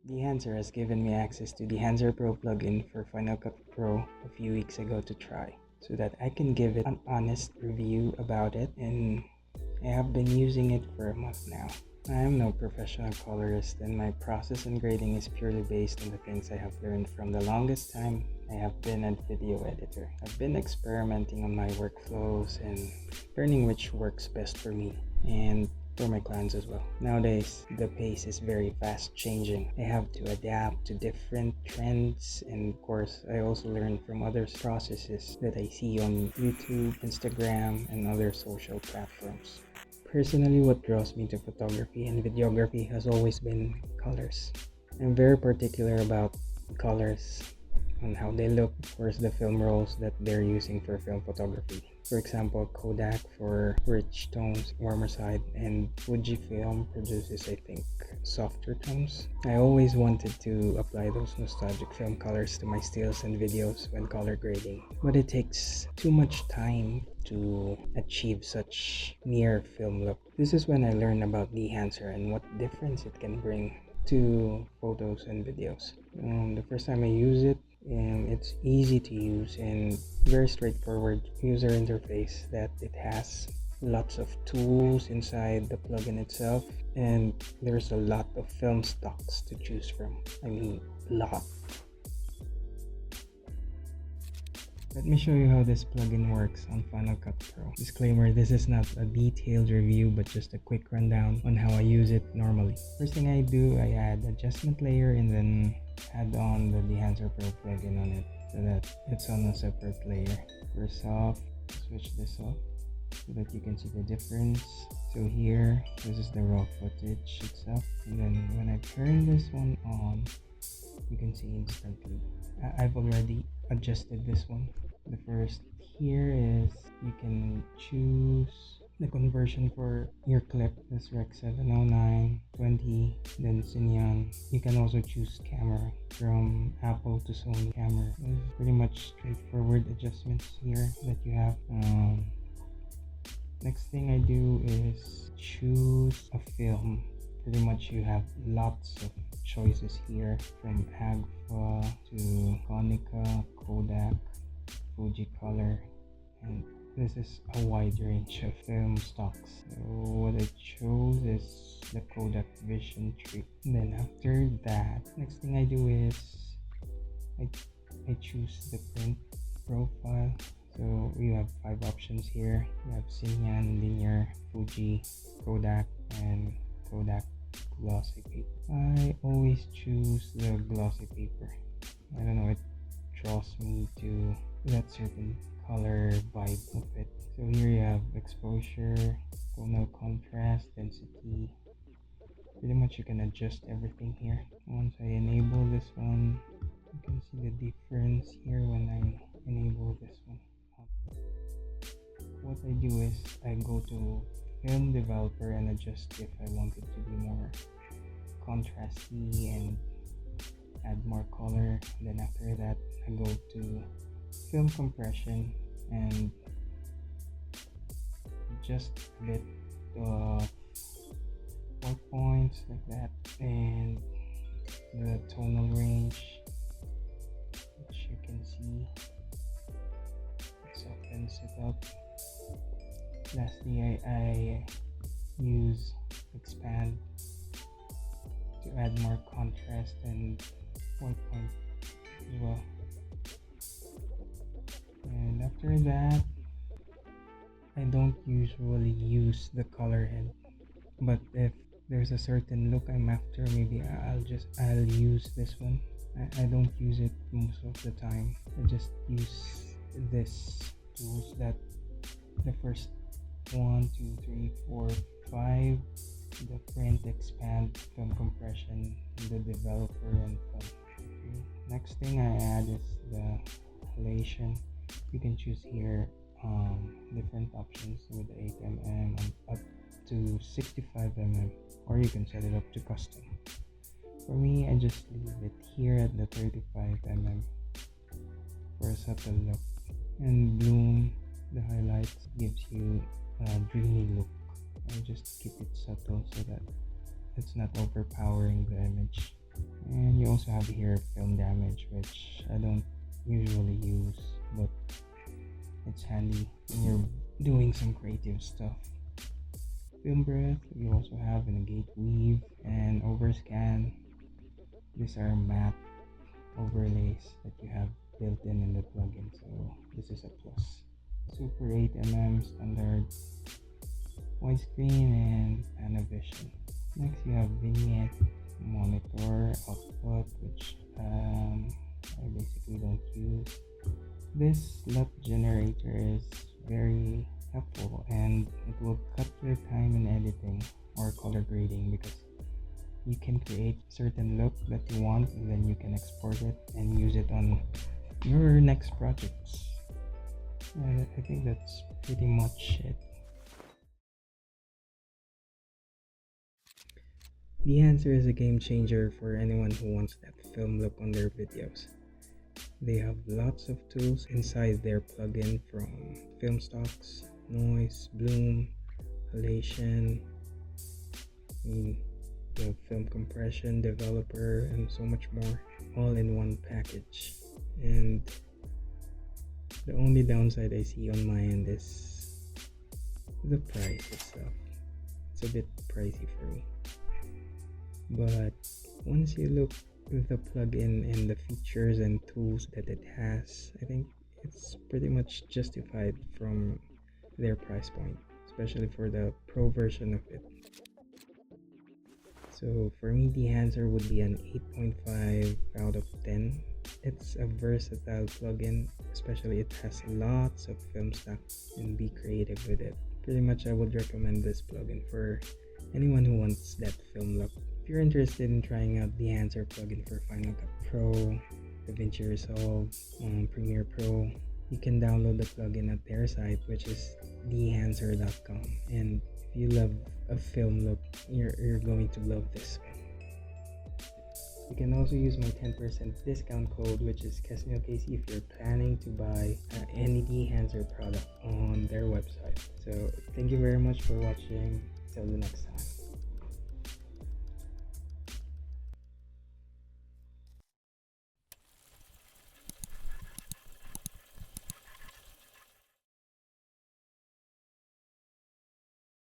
Dehancer has given me access to Dehancer Pro plugin for Final Cut Pro a few weeks ago to try, so that I can give it an honest review about it, and I have been using it for a month now. I am no professional colorist, and my process and grading is purely based on the things I have learned from the longest time I have been a video editor. I've been experimenting on my workflows and learning which works best for me and for my clients as well. Nowadays, the pace is very fast changing. I have to adapt to different trends, and of course, I also learn from other processes that I see on YouTube, Instagram, and other social platforms. Personally, what draws me to photography and videography has always been colors. I'm very particular about colors, on how they look, of course, the film rolls that they're using for film photography. For example, Kodak for rich tones, warmer side, and Fujifilm produces, I think, softer tones. I always wanted to apply those nostalgic film colors to my stills and videos when color grading, but it takes too much time to achieve such near film look. This is when I learned about Dehancer and what difference it can bring to photos and videos. The first time I use it, it's easy to use and very straightforward user interface that it has. Lots of tools inside the plugin itself, and there's a lot of film stocks to choose from. I mean, lot. Let me show you how this plugin works on Final Cut Pro. Disclaimer, this is not a detailed review, but just a quick rundown on how I use it normally. First thing I do, I add adjustment layer and then add on the Dehancer Pro plugin on it so that it's on a separate layer. First off, switch this off so that you can see the difference. So here, this is the raw footage itself, and then when I turn this one on, you can see instantly. I've already adjusted this one. The first here is you can choose the conversion for your clip. This Rec 709, 20, then Cineon. You can also choose camera from Apple to Sony camera. It's pretty much straightforward adjustments here that you have. Next thing I do is choose a film. Pretty much you have lots of choices here, from Agfa to Konica, Kodak, Fujicolor, and this is a wide range of film stocks. So what I chose is the Kodak Vision 3. Then after that, next thing I do is I choose the print profile. So you have 5 options here. You have Cineon, Linear, Fuji, Kodak, and Kodak glossy paper. I always choose the glossy paper. I don't know, it draws me to that certain color vibe of it. So here you have exposure, tonal contrast, density. Pretty much you can adjust everything here. Once I enable this one, you can see the difference here when I enable this one. What I do is I go to film developer and adjust if I want it to be more contrasty and add more color. Then after that, I go to film compression and just a bit of 4 points like that, and the tonal range, which you can see, it softens it up. Lastly, I use expand to add more contrast and 4 point as well. And after that, I don't usually use the color head, but if there's a certain look I'm after, maybe I'll use this one. I don't use it most of the time. I just use this tools that the first 1, 2, 3, 4, 5, the print, expand, film compression, the developer, and film. Okay. Next thing I add is the Halation. You can choose here different options with 8mm and up to 65mm, or you can set it up to custom. For me, I just leave it here at the 35mm for a subtle look. And bloom, the highlights, gives you a dreamy look. I just keep it subtle so that it's not overpowering the image. And you also have here film damage, which I don't usually use, but it's handy when you're doing some creative stuff. Film breath, you also have a negate weave and overscan. These are matte overlays that you have built in the plugin, so this is a plus. Super 8mm standard widescreen and Panavision. Next you have vignette, monitor, output, which I basically don't use. This LUT generator is very helpful and it will cut your time in editing or color grading, because you can create certain look that you want and then you can export it and use it on your next projects. And I think that's pretty much it. Dehancer is a game changer for anyone who wants that film look on their videos. They have lots of tools inside their plugin, from film stocks, noise, bloom, halation, the film compression, developer, and so much more, all in one package. And the only downside I see on my end is the price itself. It's a bit pricey for me. But once you look at the plugin and the features and tools that it has, I think it's pretty much justified from their price point, especially for the pro version of it. So for me, Dehancer would be an 8.5 out of 10. It's a versatile plugin, especially it has lots of film stock, and be creative with it. Pretty much I would recommend this plugin for anyone who wants that film look. If you're interested in trying out the Dehancer plugin for Final Cut Pro, DaVinci Resolve, Premiere Pro, you can download the plugin at their site, which is dehancer.com. And if you love a film look, you're going to love this one. You can also use my 10% discount code, which is KesneilKC, if you're planning to buy any Dehancer product on their website. So thank you very much for watching. Till the next time.